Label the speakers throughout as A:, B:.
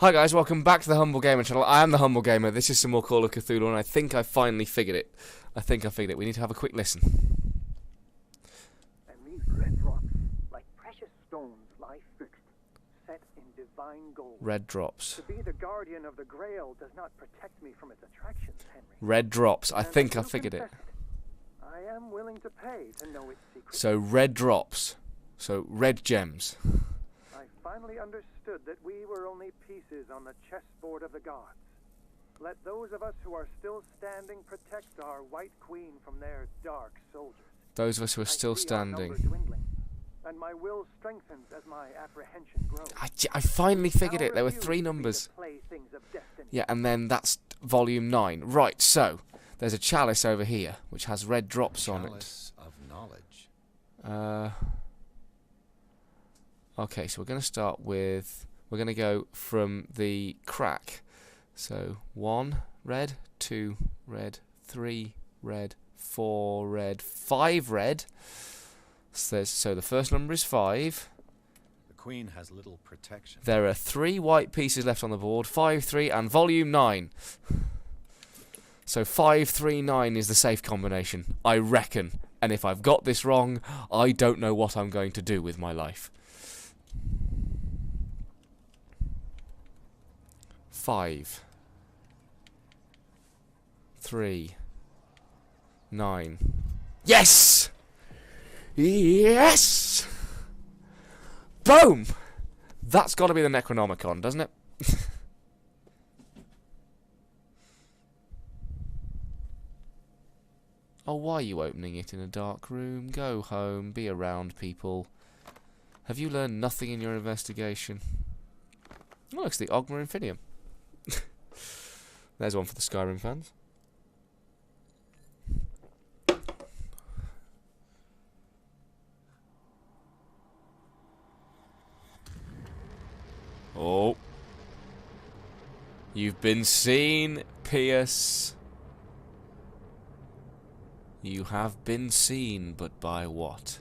A: Hi guys, welcome back to the Humble Gamer channel. I am the Humble Gamer. This is some more Call of Cthulhu, and I think I finally figured it. We need to have a quick listen.
B: And these red drops, like precious stones, lie fixed, set in divine gold.
A: Red drops.
B: To be the guardian of the Grail does not protect me from its attractions, Henry.
A: Red drops. I think I figured it.
B: I am willing to pay to know its secret.
A: So red drops. So red gems.
B: I finally understood that we were only pieces on the chessboard of the gods. Let those of us who are still standing protect our White Queen from their dark soldiers.
A: Those of us who are still standing.
B: And my will strengthens as my apprehension grows.
A: I finally figured it. There were 3 numbers. Yeah, and then that's volume 9. Right, so there's a chalice over here which has red drops on it.
C: Chalice of knowledge.
A: Okay, so we're going to start with... We're going to go from the crack. So 1 red, 2 red, 3 red, 4 red, 5 red. So the first number is 5.
C: The Queen has little protection.
A: There are 3 white pieces left on the board. 5, 3, and volume 9. So 5, 3, 9 is the safe combination, I reckon. And if I've got this wrong, I don't know what I'm going to do with my life. 5, 3, 9. Yes! Yes! Boom! That's got to be the Necronomicon, doesn't it? Oh, why are you opening it in a dark room? Go home, be around people. Have you learned nothing in your investigation? Oh, looks the Ogma Infinium. There's one for the Skyrim fans. Oh. You've been seen, Pierce. You have been seen, but by what?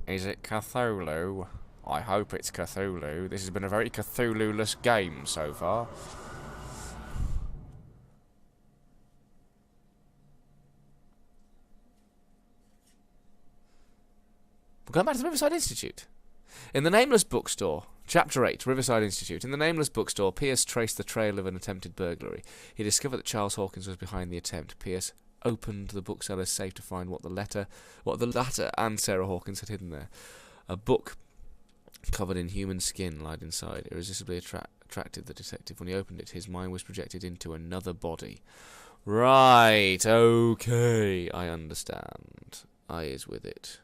A: Is it Cthulhu? I hope it's Cthulhu. This has been a very Cthulhu-less game so far. We're going back to the Riverside Institute. In the Nameless Bookstore, Chapter 8, Riverside Institute. In the Nameless Bookstore, Pierce traced the trail of an attempted burglary. He discovered that Charles Hawkins was behind the attempt. Pierce opened the bookseller's safe to find what the latter and Sarah Hawkins had hidden there. A book covered in human skin lied inside. Irresistibly attracted the detective. When he opened it, his mind was projected into another body. Right, okay, I understand. I is with it.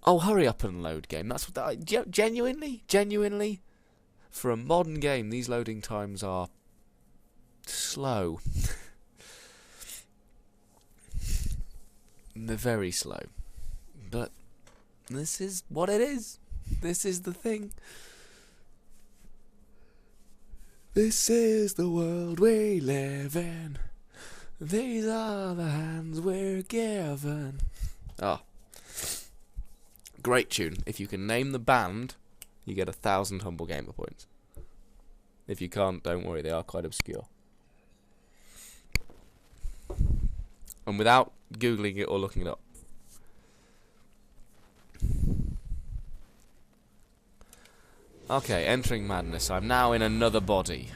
A: Oh, hurry up and load, game. That's what genuinely, for a modern game, these loading times are slow. They're very slow. But this is what it is. This is the thing. This is the world we live in. These are the hands we're given. Ah. Great tune. If you can name the band, you get 1,000 Humble Gamer points. If you can't, don't worry, they are quite obscure. And without Googling it or looking it up. Okay, entering madness. I'm now in another body.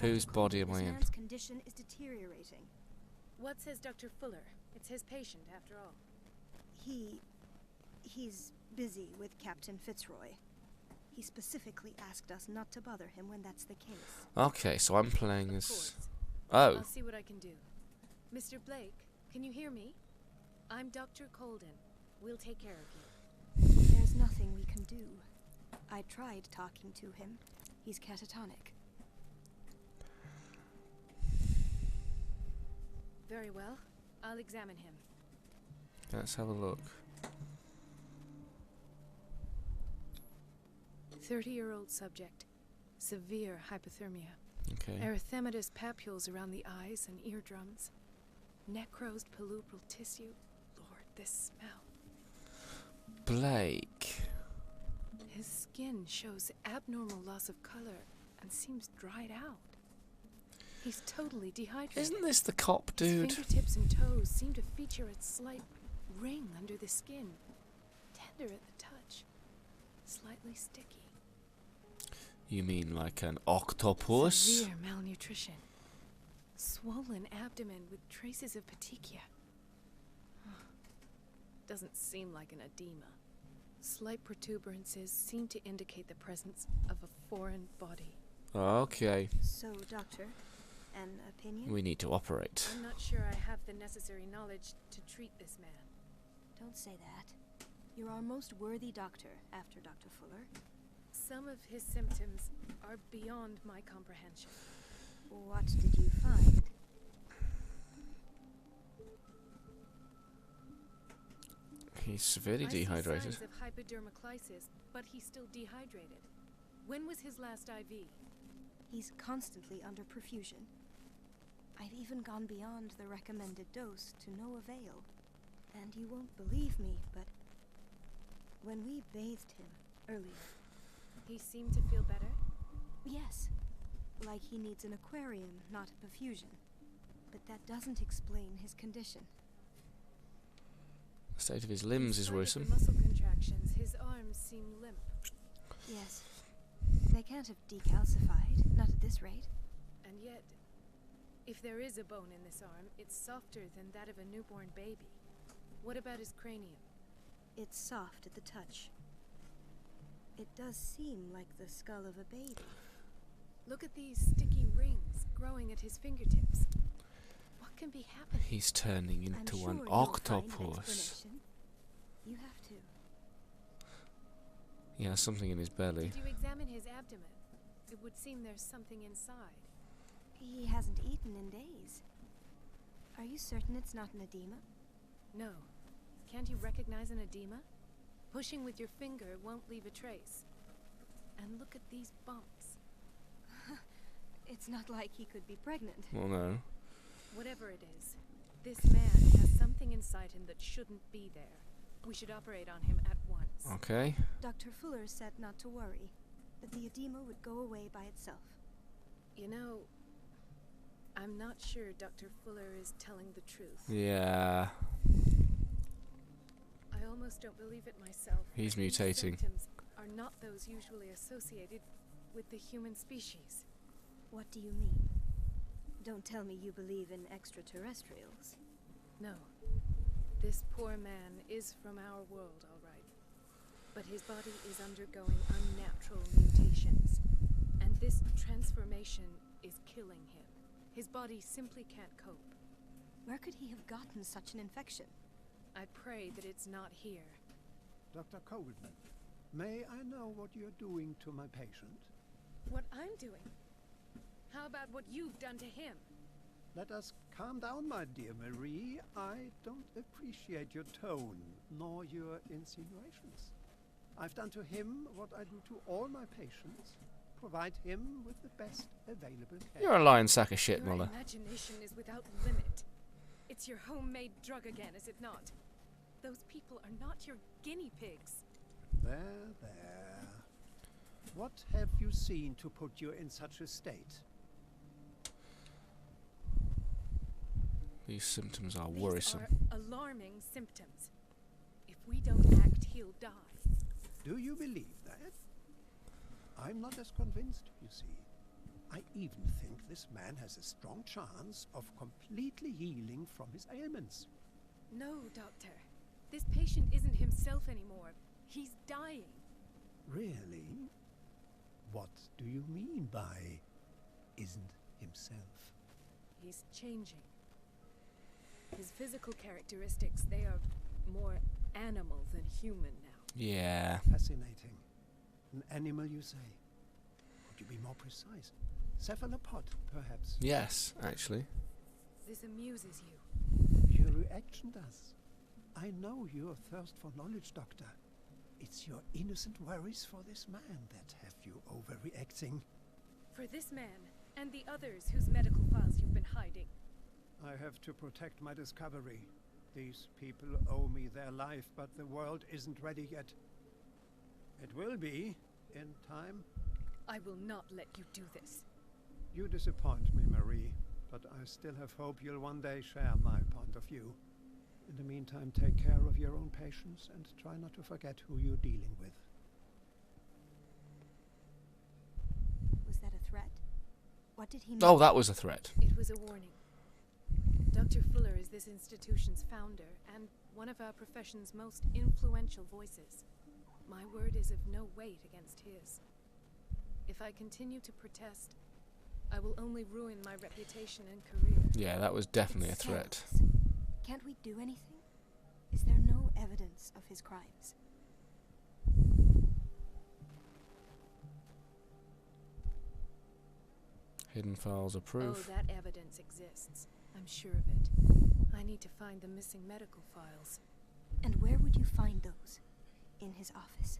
A: Whose body am I in?
D: This man's condition is deteriorating.
E: What says Dr. Fuller? It's his patient, after all.
D: He's busy with Captain Fitzroy. He specifically asked us not to bother him when that's the case.
A: Okay, so I'm playing
E: Of
A: as...
E: course.
A: Oh.
E: I'll see what I can do. Mr. Blake, can you hear me? I'm Dr. Colden. We'll take care of you.
D: There's nothing we can do. I tried talking to him. He's catatonic.
E: Very well. I'll examine him.
A: Let's have a look.
E: 30-year-old subject. Severe hypothermia.
A: Okay.
E: Erythematous papules around the eyes and eardrums. Necrosed palpebral tissue. Lord, this smell.
A: Blake.
E: His skin shows abnormal loss of color and seems dried out. He's totally dehydrated.
A: Isn't this the cop
E: His
A: dude?
E: fingertips and toes seem to feature a slight ring under the skin. Tender at the touch. Slightly sticky.
A: You mean like an octopus?
E: Severe malnutrition. Swollen abdomen with traces of petechia. Doesn't seem like an edema. Slight protuberances seem to indicate the presence of a foreign body.
A: Okay.
D: So, Doctor, an opinion?
A: We need to operate.
E: I'm not sure I have the necessary knowledge to treat this man.
D: Don't say that. You're our most worthy doctor after Dr. Fuller.
E: Some of his symptoms are beyond my comprehension.
D: What did you find?
A: He's severely
E: I see
A: dehydrated.
E: signs of hypodermoclysis, but he's still dehydrated. When was his last IV?
D: He's constantly under perfusion. I've even gone beyond the recommended dose to no avail. And you won't believe me, but when we bathed him earlier,
E: He seemed to feel better?
D: yes, like he needs an aquarium, not a perfusion. But that doesn't explain his condition.
A: The state of his limbs is
E: In spite of
A: worrisome.
E: the muscle contractions, his arms seem limp.
D: Yes, they can't have decalcified, not at this rate.
E: And yet, if there is a bone in this arm, it's softer than that of a newborn baby. What about his cranium?
D: It's soft at the touch. It does seem like the skull of a baby.
E: Look at these sticky rings growing at his fingertips. What can be happening?
A: He's turning
D: I'm
A: into
D: sure
A: an
D: you'll find an
A: octopus.
D: explanation. You have to.
A: He has something in his belly.
E: Did you examine his abdomen? It would seem there's something inside.
D: He hasn't eaten in days. Are you certain it's not an edema?
E: No. Can't you recognize an edema? Pushing with your finger won't leave a trace. And look at these bumps.
D: It's not like he could be pregnant.
A: Well, no.
E: Whatever it is, this man has something inside him that shouldn't be there. We should operate on him at once.
A: Okay.
D: Dr. Fuller said not to worry, that the edema would go away by itself.
E: You know, I'm not sure Dr. Fuller is telling the truth.
A: Yeah.
E: I almost don't believe it myself.
A: He's
E: These
A: mutating.
E: symptoms are not those usually associated with the human species.
D: What do you mean? Don't tell me you believe in extraterrestrials.
E: No. This poor man is from our world, all right. But his body is undergoing unnatural mutations. And this transformation is killing him. His body simply can't cope.
D: Where could he have gotten such an infection?
E: I pray that it's not here.
F: Dr. Coleman, may I know what you're doing to my patient?
E: What I'm doing? How about what you've done to him?
F: Let us calm down, my dear Marie. I don't appreciate your tone, nor your insinuations. I've done to him what I do to all my patients. Provide him with the best available care.
A: You're a lying sack of shit,
E: Your
A: Muller.
E: imagination is without limit. It's your homemade drug again, is it not? Those people are not your guinea pigs.
F: There, there. What have you seen to put you in such a state?
A: These symptoms are
E: These
A: worrisome.
E: are alarming symptoms. If we don't act, he'll die.
F: Do you believe that? I'm not as convinced, you see. I even think this man has a strong chance of completely healing from his ailments.
E: No, Doctor. This patient isn't himself anymore. He's dying.
F: Really? What do you mean by isn't himself?
E: He's changing. His physical characteristics, they are more animal than human now.
A: Yeah.
F: Fascinating. An animal, you say? Could you be more precise? Cephalopod, perhaps?
A: Yes, actually.
E: This amuses you.
F: Your reaction does. I know your thirst for knowledge, Doctor. it's your innocent worries for this man that have you overreacting.
E: For this man, and the others whose medical files you've been hiding.
F: I have to protect my discovery. These people owe me their life, but the world isn't ready yet. It will be, in time.
E: I will not let you do this.
F: You disappoint me, Marie, but I still have hope you'll one day share my point of view. In the meantime, take care of your own patients and try not to forget who you're dealing with.
D: Was that a threat? What did he mean?
A: Oh, that was a threat.
E: It was a warning. Dr. Fuller is this institution's founder and one of our profession's most influential voices. My word is of no weight against his. If I continue to protest, I will only ruin my reputation and career.
A: Yeah, that was definitely a
D: It's
A: threat.
D: senseless. Can't we do anything? Is there no evidence of his crimes?
A: Hidden files are proof.
E: Oh, that evidence exists. I'm sure of it. I need to find the missing medical files.
D: And where would you find those? In his office?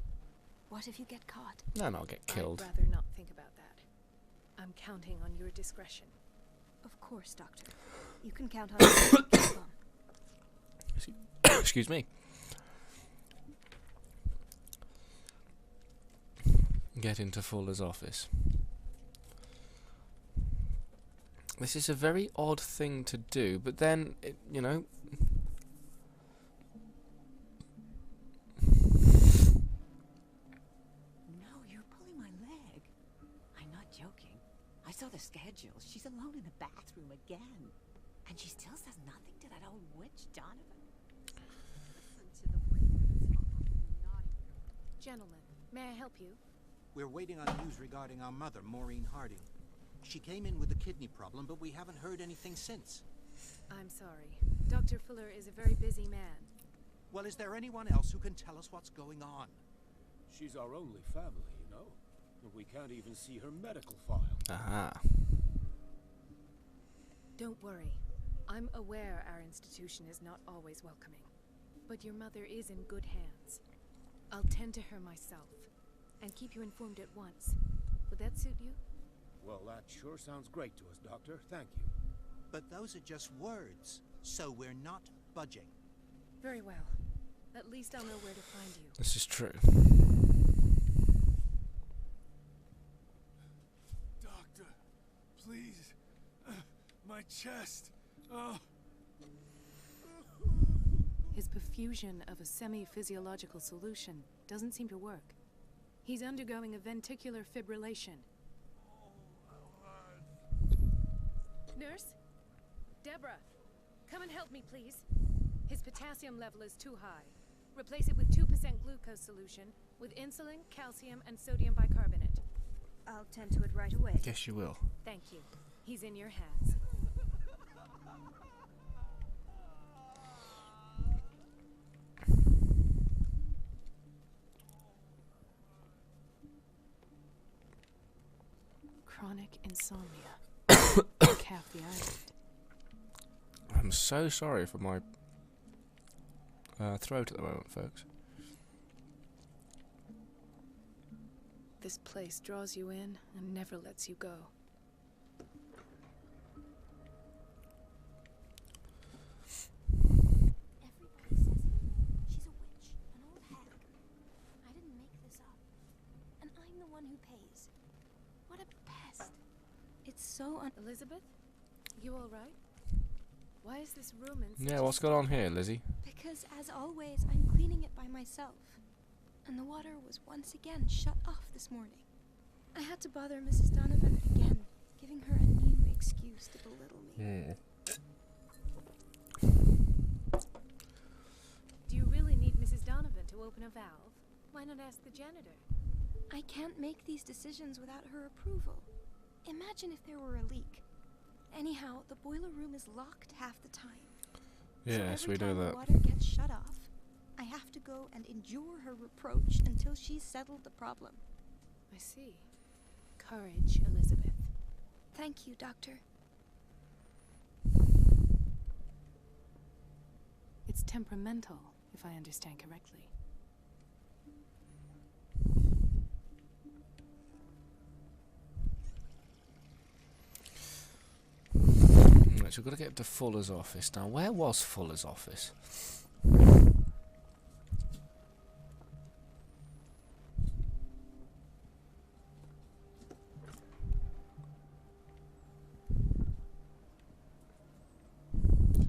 D: What if you get caught?
A: No, I'll get killed.
E: I'd rather not think about that. I'm counting on your discretion.
D: Of course, Doctor. You can count on me. Keep on.
A: Excuse me. Get into Fuller's office. This is a very odd thing to do, but then, you know...
G: No, you're pulling my leg. I'm not joking. I saw the schedule. She's alone in the bathroom again. And she still says nothing to that old witch, Donovan. Listen to the way naughty.
E: Gentlemen, may I help you?
H: We're waiting on news regarding our mother, Maureen Harding. She came in with a kidney problem, but we haven't heard anything since.
E: I'm sorry. Dr. Fuller is a very busy man.
H: Well, is there anyone else who can tell us what's going on?
I: She's our only family, you know. And we can't even see her medical file.
A: Aha.
E: Don't worry. I'm aware our institution is not always welcoming. But your mother is in good hands. I'll tend to her myself. And keep you informed at once. Would that suit you?
I: Well, that sure sounds great to us, Doctor. Thank you.
H: But those are just words, so we're not budging.
E: Very well. At least I'll know where to find you.
A: This is true.
I: Doctor, please. My chest. Oh.
E: His perfusion of a semi-physiological solution doesn't seem to work. He's undergoing a ventricular fibrillation. Nurse? Deborah, come and help me, please. His potassium level is too high. Replace it with 2% glucose solution with insulin, calcium, and sodium bicarbonate.
D: I'll tend to it right away.
A: Yes, you will.
E: Thank you. He's in your hands. Chronic insomnia. Half the island.
A: I'm so sorry for my throat at the moment, folks.
E: This place draws you in and never lets you go.
D: Everybody says it. She's a witch, an old hag. I didn't make this up. And I'm the one who pays. What a pest. It's so
E: Elizabeth? You all right? Why is this room in such
A: Yeah,
E: a
A: what's going on here, Lizzie?
D: Because, as always, I'm cleaning it by myself. And the water was once again shut off this morning. I had to bother Mrs. Donovan again, giving her a new excuse to belittle me.
E: Do you really need Mrs. Donovan to open a valve? Why not ask the janitor?
D: I can't make these decisions without her approval. Imagine if there were a leak. Anyhow, the boiler room is locked half the time.
A: Yes,
D: so
A: we
D: every
A: know
D: time
A: that.
D: the water gets shut off, I have to go and endure her reproach until she's settled the problem.
E: I see. Courage, Elizabeth.
D: Thank you, Doctor.
E: It's temperamental, if I understand correctly.
A: Right, we've got to get to Fuller's office. Now, where was Fuller's office?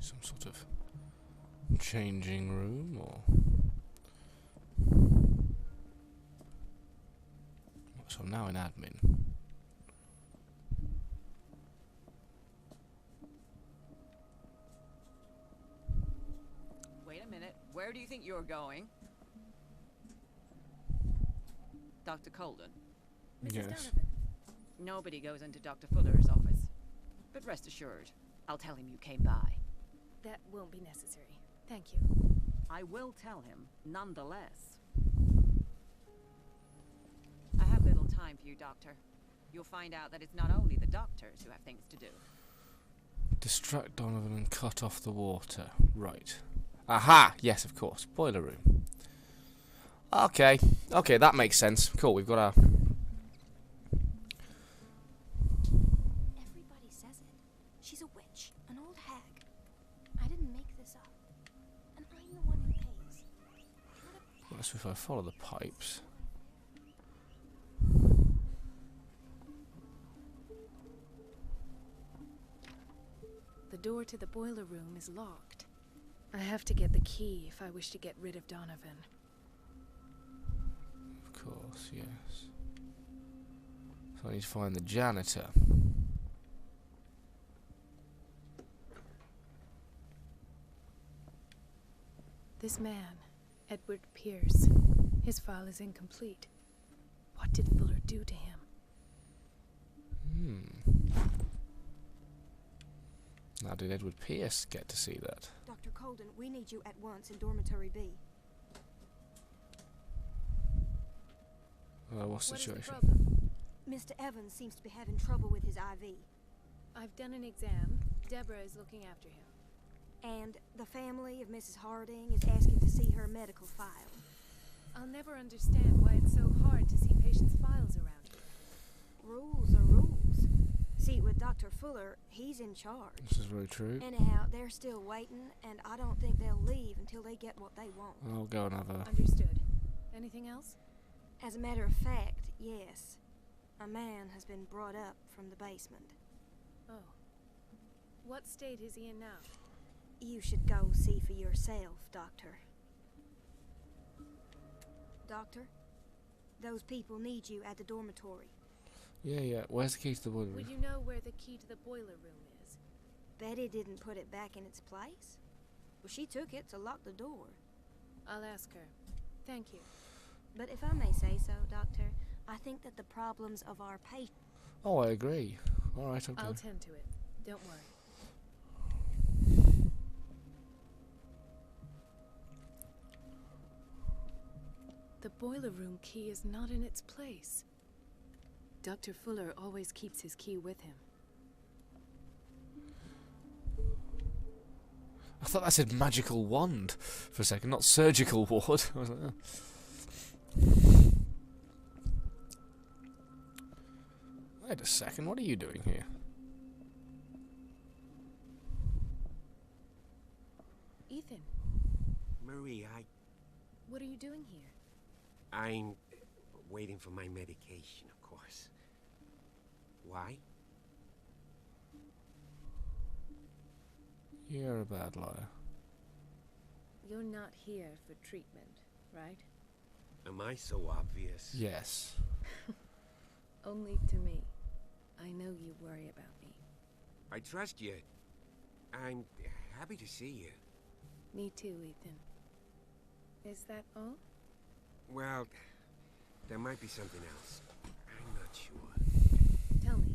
A: Some sort of changing room, or... So I'm now in admin.
G: Wait a minute. Where do you think you're going? Dr. Colden.
E: Mrs.
A: Yes.
E: Donovan.
G: Nobody goes into Dr. Fuller's office. But rest assured, I'll tell him you came by.
E: That won't be necessary. Thank you.
G: I will tell him, nonetheless. I have little time for you, Doctor. You'll find out that it's not only the doctors who have things to do.
A: Distract Donovan and cut off the water. Right. Aha! Yes, of course. Boiler room. Okay. Okay, that makes sense. Cool, we've got our...
D: Everybody says it. She's a witch, an old hag. I didn't make this up. And I'm the one who pays.
A: Unless if I follow the pipes.
E: The door to the boiler room is locked. I have to get the key if I wish to get rid of Donovan.
A: Of course, yes. So I need to find the janitor.
E: This man, Edward Pierce, his file is incomplete. What did Fuller do to him?
A: Now, did Edward Pierce get to see that?
D: Dr. Colden, we need you at once in Dormitory B.
A: What's the
E: What is the
A: situation?
E: problem?
D: Mr. Evans seems to be having trouble with his IV.
E: I've done an exam. Deborah is looking after him.
D: And the family of Mrs. Harding is asking to see her medical file.
E: I'll never understand why it's so hard to see patients' files around here.
D: Rules are rules. See, with Dr. Fuller, he's in charge.
A: This is very true.
D: Anyhow, they're still waiting, and I don't think they'll leave until they get what they want.
A: I'll go and have a...
E: Understood. Anything else?
D: As a matter of fact, yes. A man has been brought up from the basement.
E: Oh. What state is he in now?
D: You should go see for yourself, Doctor. Doctor, those people need you at the dormitory.
A: Yeah. Where's the key to the boiler room?
E: Would you know where the key to the boiler room is?
D: Betty didn't put it back in its place. Well, she took it to lock the door.
E: I'll ask her. Thank you.
D: But if I may say so, Doctor, I think that the problems of our patient...
A: Oh, I agree. Alright, okay.
E: I'll tend to it. Don't worry. The boiler room key is not in its place. Dr. Fuller always keeps his key with him.
A: I thought that said magical wand for a second, not surgical ward. I was like, oh. Wait a second, what are you doing here?
E: Ethan,
J: Marie,
E: what are you doing here?
J: I'm waiting for my medication, of course. Why?
A: You're a bad liar.
E: You're not here for treatment, right?
J: Am I so obvious?
A: Yes.
E: Only to me. I know you worry about me.
J: I trust you. I'm happy to see you.
E: Me too, Ethan. Is that all?
J: Well, there might be something else. I'm not sure.
E: Tell me.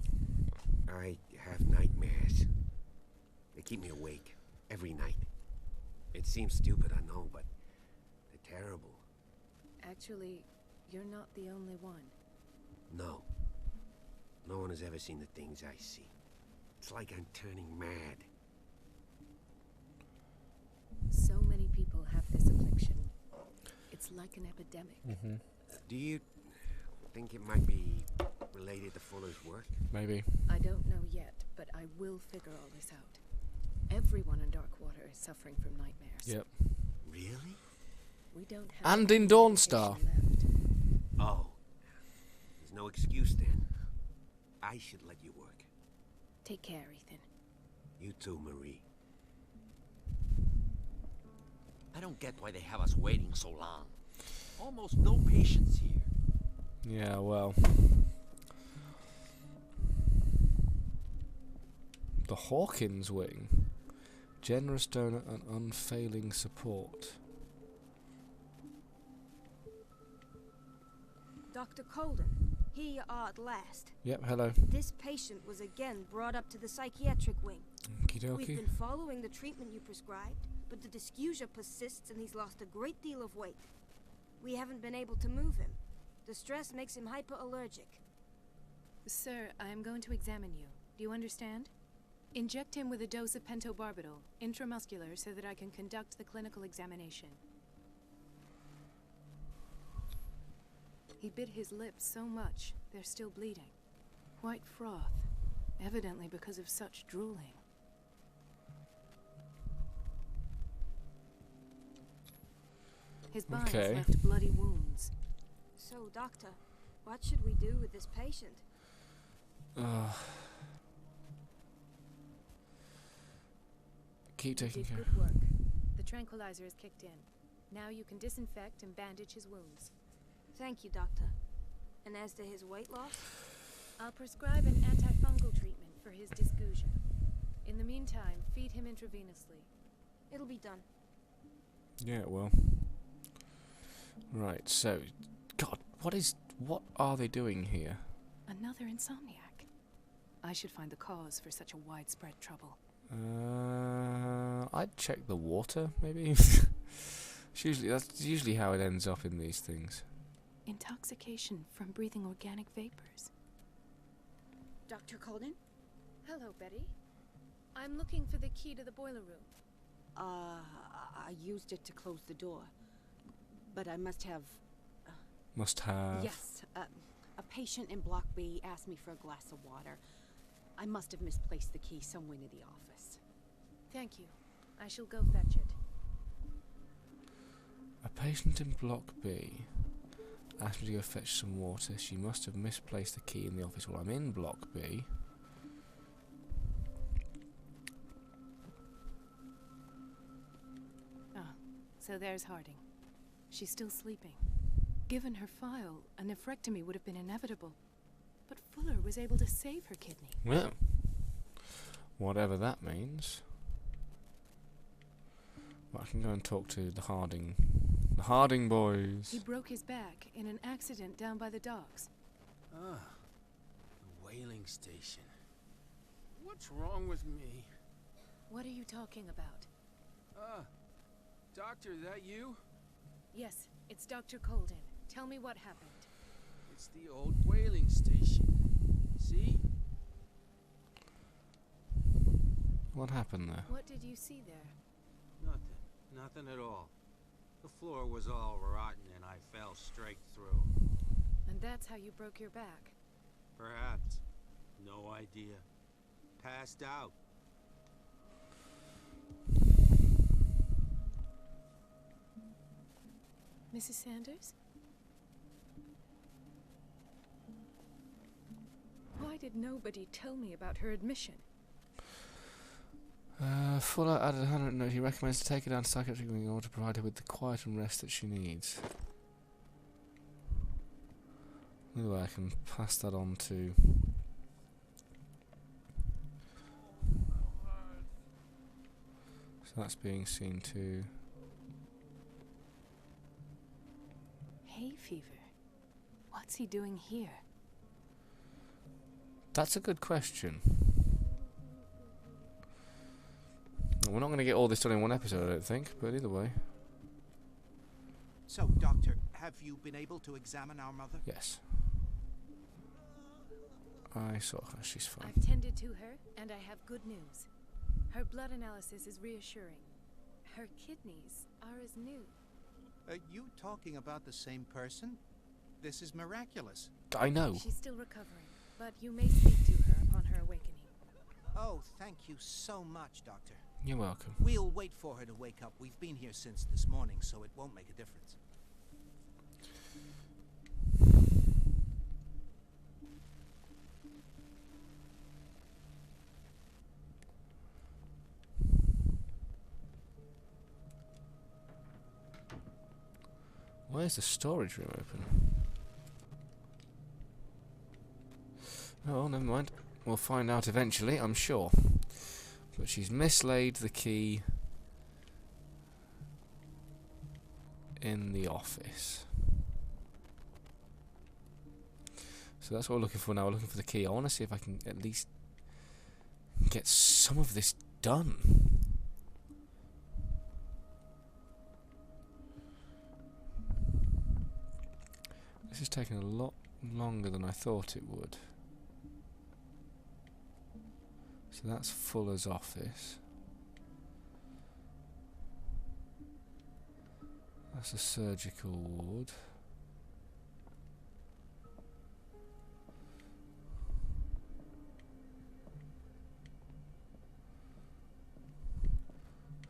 J: I have nightmares. They keep me awake every night. It seems stupid, I know, but they're terrible.
E: Actually, you're not the only one.
J: No. No one has ever seen the things I see. It's like I'm turning mad.
E: So many people have this affliction. It's like an epidemic.
A: Mm-hmm.
J: Do you think it might be related to Fuller's work?
A: Maybe.
E: I don't know yet, but I will figure all this out. Everyone in Darkwater is suffering from nightmares.
A: Yep.
J: Really?
E: We don't have
A: And
E: any
A: in Dawnstar.
E: medication left.
J: Oh. There's no excuse then. I should let you work.
E: Take care, Ethan.
J: You too, Marie. I don't get why they have us waiting so long. Almost no patients here.
A: Yeah, well. The Hawkins wing. Generous donor and unfailing support.
D: Dr. Colden, here you are at last.
A: Yep, hello.
D: This patient was again brought up to the psychiatric wing.
A: Okie
D: We've
A: dokie.
D: been following the treatment you prescribed, but the dysgeusia persists and he's lost a great deal of weight. We haven't been able to move him. The stress makes him hyperallergic.
E: Sir, I am going to examine you. Do you understand? Inject him with a dose of pentobarbital, intramuscular, so that I can conduct the clinical examination. He bit his lips so much, they're still bleeding. White froth, evidently because of such drooling. His bile
A: Okay.
E: left bloody wounds.
D: So, Doctor, what should we do with this patient?
A: Keep
E: You
A: taking
E: did
A: care.
E: good work. The tranquilizer is kicked in. Now you can disinfect and bandage his wounds.
D: Thank you, Doctor. And as to his weight loss?
E: I'll prescribe an antifungal treatment for his dysgeusia. In the meantime, feed him intravenously.
D: It'll be done.
A: Yeah, well. Right, so, God, what are they doing here?
E: Another insomniac. I should find the cause for such a widespread trouble.
A: I'd check the water, maybe. That's usually how it ends up in these things.
E: Intoxication from breathing organic vapors.
G: Dr. Colden?
E: Hello, Betty. I'm looking for the key to the boiler room.
G: I used it to close the door. But I must have...
A: Must have.
G: Yes, a patient in Block B asked me for a glass of water. I must have misplaced the key somewhere near the office.
E: Thank you. I shall go fetch it.
A: A patient in Block B asked me to go fetch some water. She must have misplaced the key in the office while I'm in Block B.
E: Ah, so there's Harding. She's still sleeping. Given her file, a nephrectomy would have been inevitable. But Fuller was able to save her kidney.
A: Well, whatever that means. Well, I can go and talk to the Harding boys.
E: He broke his back in an accident down by the docks.
I: Ah, the whaling station. What's wrong with me?
E: What are you talking about?
I: Ah, doctor, that you?
E: Yes, it's Dr. Colden. Tell me what happened.
I: It's the old whaling station. See?
A: What happened there?
E: What did you see there?
H: Nothing at all. The floor was all rotten and I fell straight through.
E: And that's how you broke your back.
H: Perhaps. No idea. Passed out.
E: Mrs. Sanders? Why did nobody tell me about her admission?
A: Fuller added a 100 note. He recommends to take her down to psychiatric wing in order to provide her with the quiet and rest that she needs. Anyway, I can pass that on to... So that's being seen to...
E: Hay fever. What's he doing here?
A: That's a good question. We're not going to get all this done in one episode, I don't think, but either way.
H: So, Doctor, have you been able to examine our mother?
A: Yes. I saw her, she's fine.
E: I've tended to her, and I have good news. Her blood analysis is reassuring. Her kidneys are as new.
H: Are you talking about the same person? This is miraculous.
A: I know.
E: She's still recovering, but you may speak to her upon her awakening.
H: Oh, thank you so much, Doctor.
A: You're welcome.
H: We'll wait for her to wake up. We've been here since this morning, so it won't make a difference.
A: Why is the storage room open? Oh, never mind. We'll find out eventually, I'm sure. But she's mislaid the key in the office. So that's what we're looking for now. We're looking for the key. I want to see if I can at least get some of this done. This is taking a lot longer than I thought it would. So that's Fuller's office. That's a surgical ward.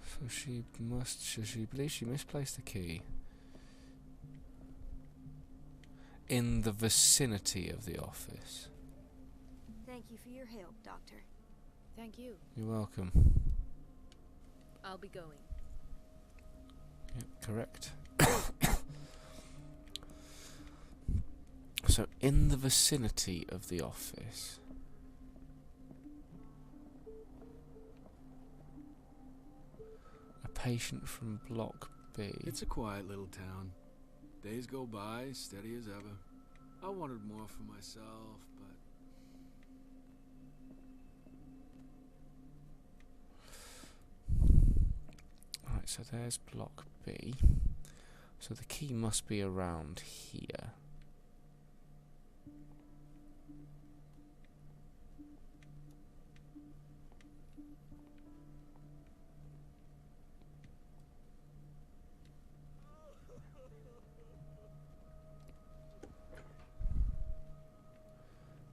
A: So she believes she misplaced the key in the vicinity of the office.
D: Thank you for your help, Doctor.
E: Thank you.
A: You're welcome.
E: I'll be going.
A: Yep, correct. So, in the vicinity of the office. A patient from Block B.
I: It's a quiet little town. Days go by, steady as ever. I wanted more for myself, but...
A: Right, so there's Block B. So the key must be around here.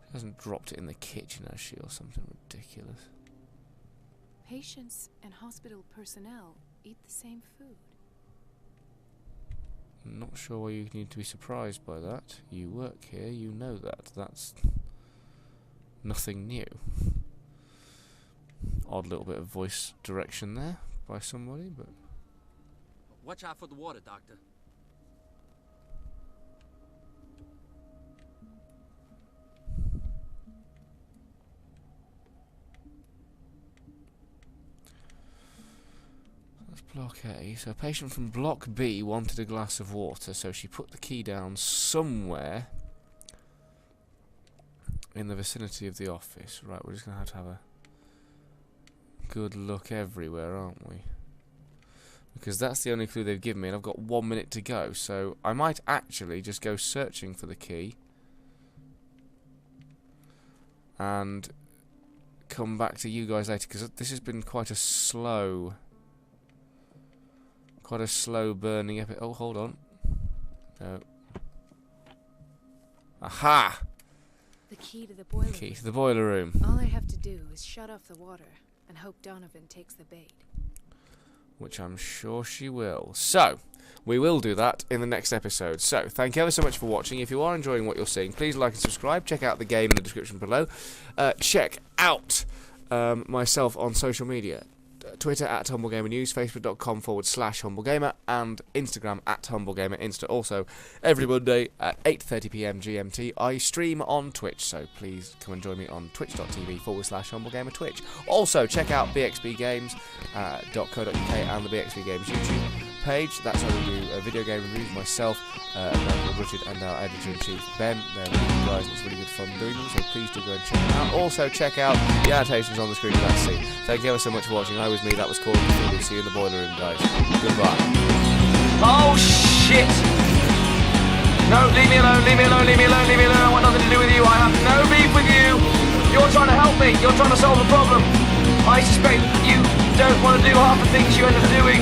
A: She hasn't dropped it in the kitchen, has she, or something ridiculous?
E: Patients and hospital personnel eat the same food.
A: I'm not sure why you need to be surprised by that. You work here, you know that. That's nothing new. Odd little bit of voice direction there by somebody, but...
K: Watch out for the water, Doctor.
A: Block A. So a patient from Block B wanted a glass of water, so she put the key down somewhere in the vicinity of the office. Right, we're just going to have a good look everywhere, aren't we? Because that's the only clue they've given me, and I've got 1 minute to go, so I might actually just go searching for the key and come back to you guys later, because this has been quite a slow burning epic. Oh, hold on. No. Aha!
E: The key to the boiler.
A: Key to the boiler room.
E: All I have to do is shut off the water and hope Donovan takes the bait.
A: Which I'm sure she will. So, we will do that in the next episode. So, thank you ever so much for watching. If you are enjoying what you're seeing, please like and subscribe. Check out the game in the description below. Check out myself on social media. Twitter at HumbleGamerNews, Facebook.com/HumbleGamer, and Instagram at HumbleGamer Insta. Also, every Monday at 8:30 PM GMT, I stream on Twitch, so please come and join me on twitch.tv/HumbleGamer Twitch. Also, check out bxbgames.co.uk and the BXB Games YouTube page. That's where we do video game reviews, myself, Richard, and our editor-in-chief, Ben. They're really good guys, it's really good fun doing them, so please do go and check them out. Also, check out the annotations on the screen of that scene. Thank you ever so much for watching. I was me, that was Call of Cthulhu. See you in the boiler room, guys. Goodbye.
L: Oh, shit! No, leave me alone, leave me alone, leave me alone, leave me alone. I want nothing to do with you. I have no beef with you. You're trying to help me. You're trying to solve a problem. I suspect you don't want to do half the things you ended up doing.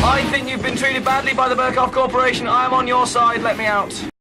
L: I think you've been treated badly by the Burkhoff Corporation. I am on your side. Let me out.